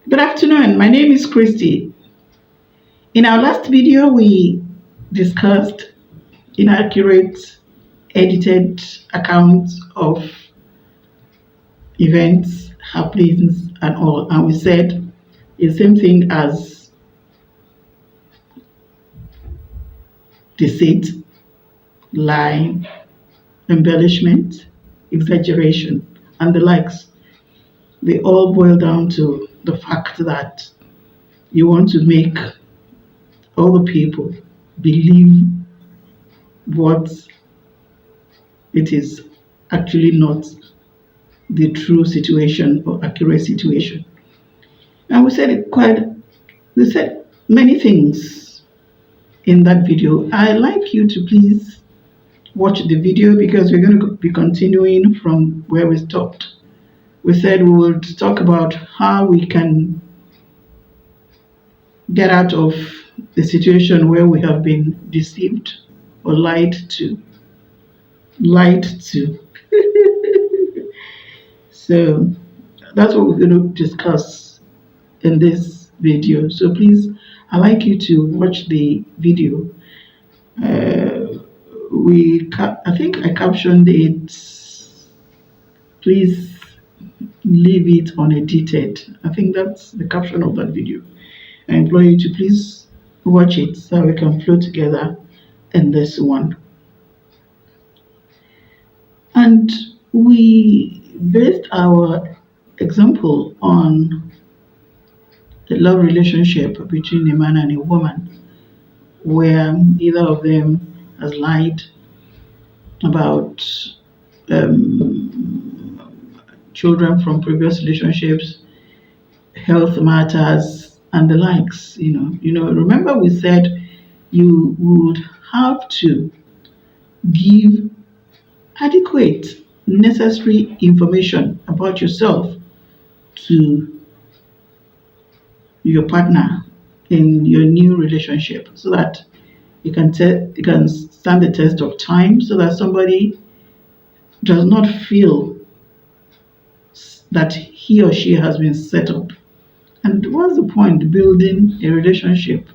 Good afternoon. My name is Christy. In our last video, we discussed inaccurate edited accounts of events, happenings, and all. And we said the same thing as deceit, lie, embellishment, exaggeration, and the likes. They all boil down to the fact that you want to make all the people believe what it is actually not the true situation or accurate situation. And we said many things in that video. I'd like you to please watch the video because we're going to be continuing from where we stopped. We said we would talk about how we can get out of the situation where we have been deceived or lied to. Lied to. So that's what we're going to discuss in this video. So please, I'd like you to watch the video. I think I captioned it. Please leave it unedited. I think that's the caption of that video. I implore you to please watch it so we can flow together in this one. And we based our example on the love relationship between a man and a woman, where either of them has lied about children from previous relationships, health matters, and the likes. Remember we said you would have to give adequate, necessary information about yourself to your partner in your new relationship so that you can stand the test of time, so that somebody does not feel that he or she has been set up. And what's the point building a relationship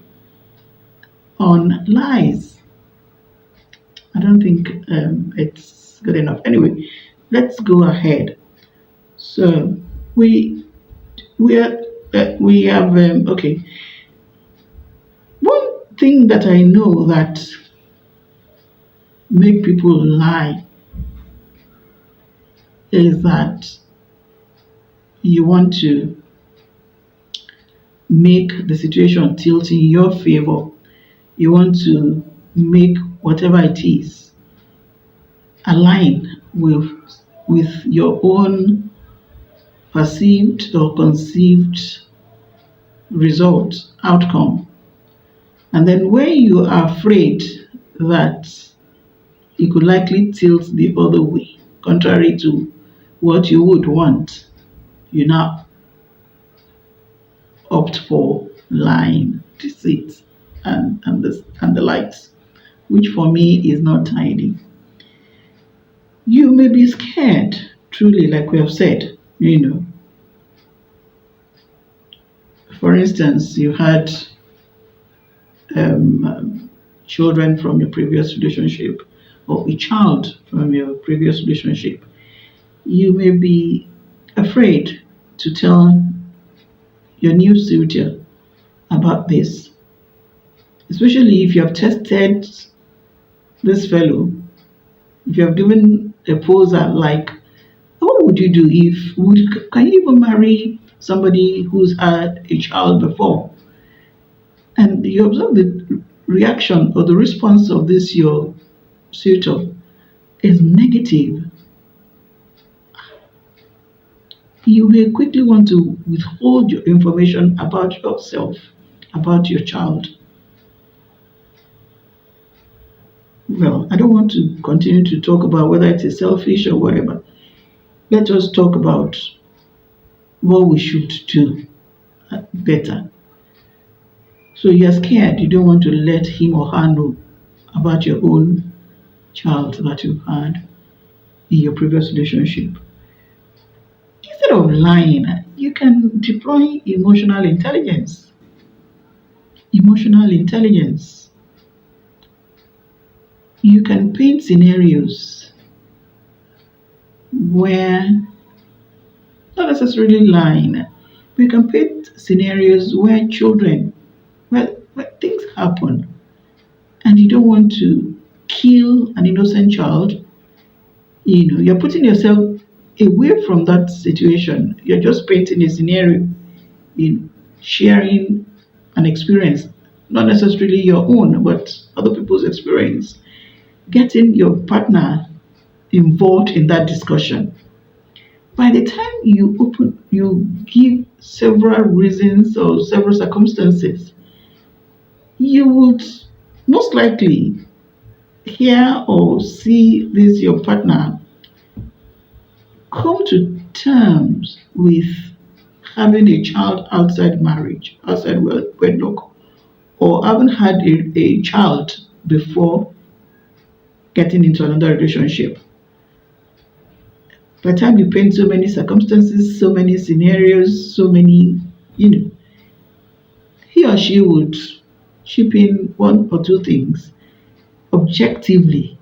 on lies? I don't think it's good enough. Anyway, let's go ahead. So we have okay. One thing that I know that make people lie is that you want to make the situation tilt in your favor. You want to make whatever it is align with your own perceived or conceived result, outcome. And then when you are afraid that it could likely tilt the other way, contrary to what you would want, you now opt for lying, deceit, and the likes, which for me is not tidy. You may be scared, truly, like we have said, For instance, you had children from your previous relationship or a child from your previous relationship. You may be afraid to tell your new suitor about this, especially if you have tested this fellow, if you have given a poser like, what would you do can you even marry somebody who's had a child before? And you observe the reaction or the response of this your suitor is negative. You may quickly want to withhold your information about yourself, about your child. Well, I don't want to continue to talk about whether it is selfish or whatever. Let us talk about what we should do better. So you're scared, you don't want to let him or her know about your own child that you had in your previous relationship. Instead of lying, You can deploy emotional intelligence. Emotional intelligence. You can paint scenarios where, not necessarily lying, we can paint scenarios where children, where things happen and you don't want to kill an innocent child. You're putting yourself away from that situation. You're just painting a scenario, in sharing an experience, not necessarily your own, but other people's experience. Getting your partner involved in that discussion. By the time you give several reasons or several circumstances, you would most likely hear or see this your partner come to terms with having a child outside marriage, outside wedlock, or haven't had a child before getting into another relationship. By the time you paint so many circumstances, so many scenarios, so many, you know, he or she would chip in one or two things objectively.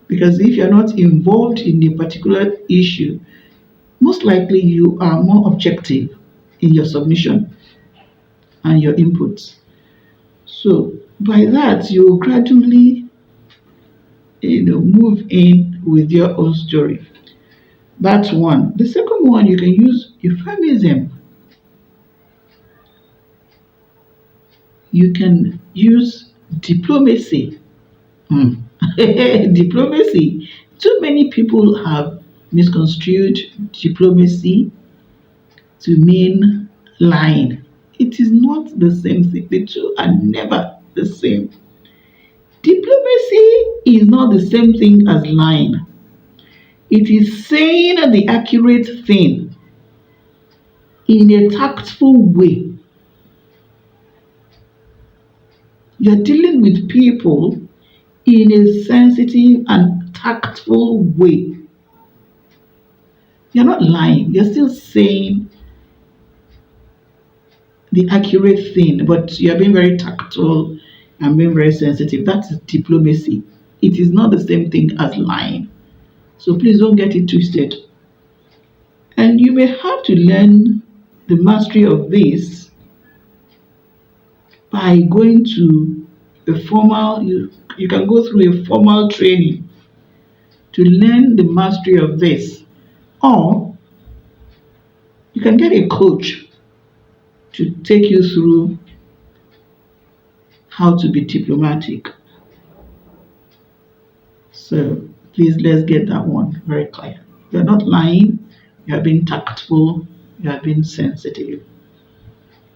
Because if you're not involved in a particular issue, most likely you are more objective in your submission and your inputs. So by that, you will gradually, move in with your own story. That's one. The second one, you can use euphemism. You can use diplomacy. Hmm. Diplomacy. Too many people have misconstrued diplomacy to mean lying. It is not the same thing. The two are never the same. Diplomacy is not the same thing as lying. It is saying the accurate thing in a tactful way. You're dealing with people in a sensitive and tactful way. You're not lying, you're still saying the accurate thing, but you're being very tactful and being very sensitive. That's diplomacy. It is not the same thing as lying. So please don't get it twisted. And you may have to learn the mastery of this by going to a formal, you can go through a formal training to learn the mastery of this. Or you can get a coach to take you through how to be diplomatic. So please let's get that one very clear. You're not lying, you're being tactful, you're being sensitive.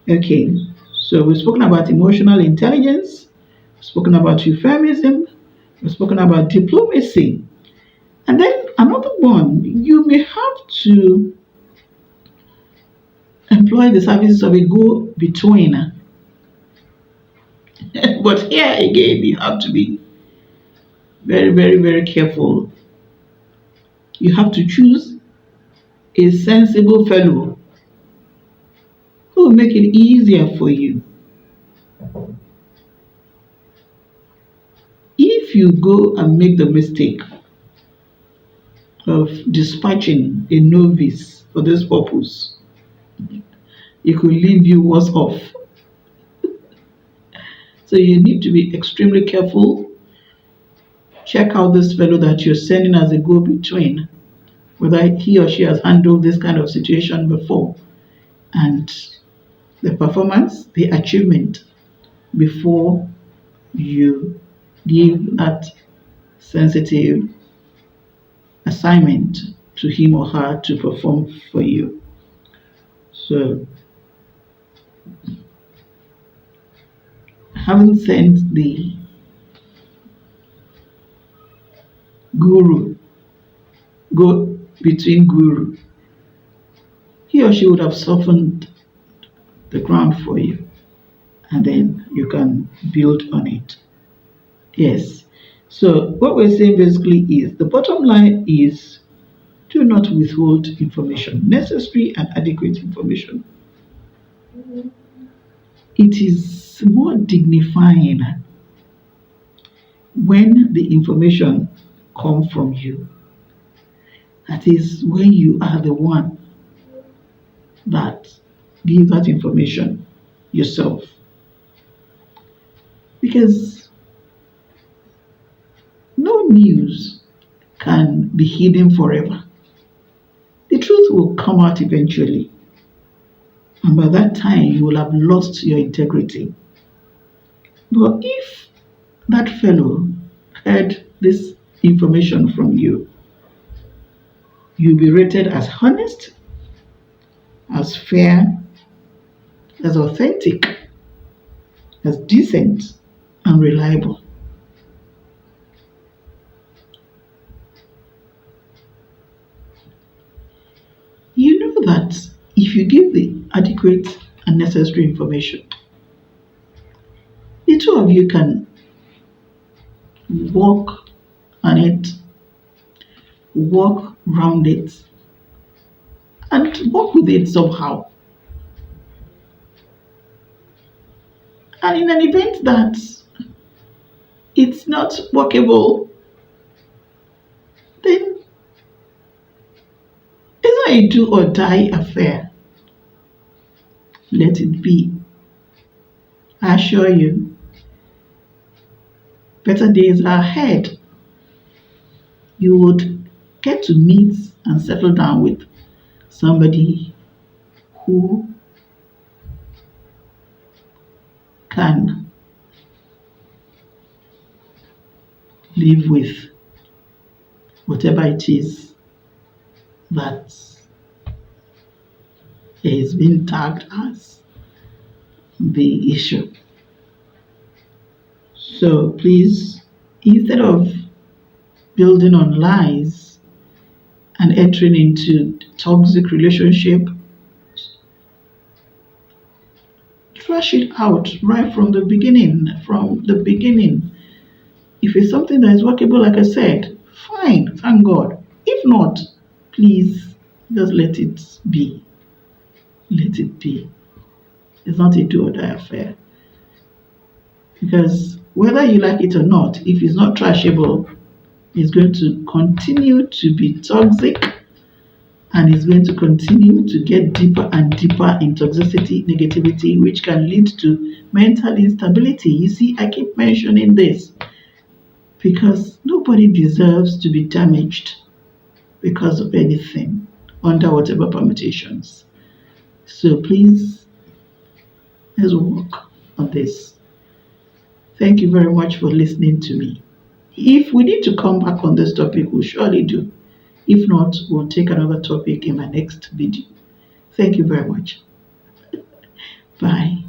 Okay, so we've spoken about emotional intelligence, we've spoken about euphemism, we've spoken about diplomacy. And then another one, you may have to employ the services of a go-between. But here again, you have to be very, very, very careful. You have to choose a sensible fellow who will make it easier for you. If you go and make the mistake of dispatching a novice for this purpose, it could leave you worse off. So you need to be extremely careful. Check out this fellow that you're sending as a go-between, whether he or she has handled this kind of situation before, and the performance, the achievement before you give that sensitive assignment to him or her to perform for you. So, having sent the guru, go between guru, he or she would have softened the ground for you, and then you can build on it. Yes. So what we're saying basically is the bottom line is Do not withhold information, necessary and adequate information. It is more dignifying when the information comes from you. That is when you are the one that gives that information yourself. Because no news can be hidden forever. The truth will come out eventually. And by that time, you will have lost your integrity. But if that fellow heard this information from you, you'll be rated as honest, as fair, as authentic, as decent, and reliable. You know that if you give the adequate and necessary information, the two of you can work on it, work around it, and work with it somehow. And in an event that it's not workable, then it's not a do or die affair. Let it be. I assure you, better days are ahead. You would get to meet and settle down with somebody who can live with whatever it is that is being tagged as the issue. So please, instead of building on lies and entering into toxic relationship, trash it out right from the beginning. From the beginning. If it's something that is workable, like I said, fine, thank God. If not, please just let it be. Let it be. It's not a do or die affair. Because whether you like it or not, if it's not trashable, it's going to continue to be toxic, and it's going to continue to get deeper and deeper in toxicity, negativity, which can lead to mental instability. You see, I keep mentioning this because nobody deserves to be damaged because of anything under whatever permutations. So please, let's work on this. Thank you very much for listening to me. If we need to come back on this topic, we'll surely do. If not, we'll take another topic in my next video. Thank you very much. Bye.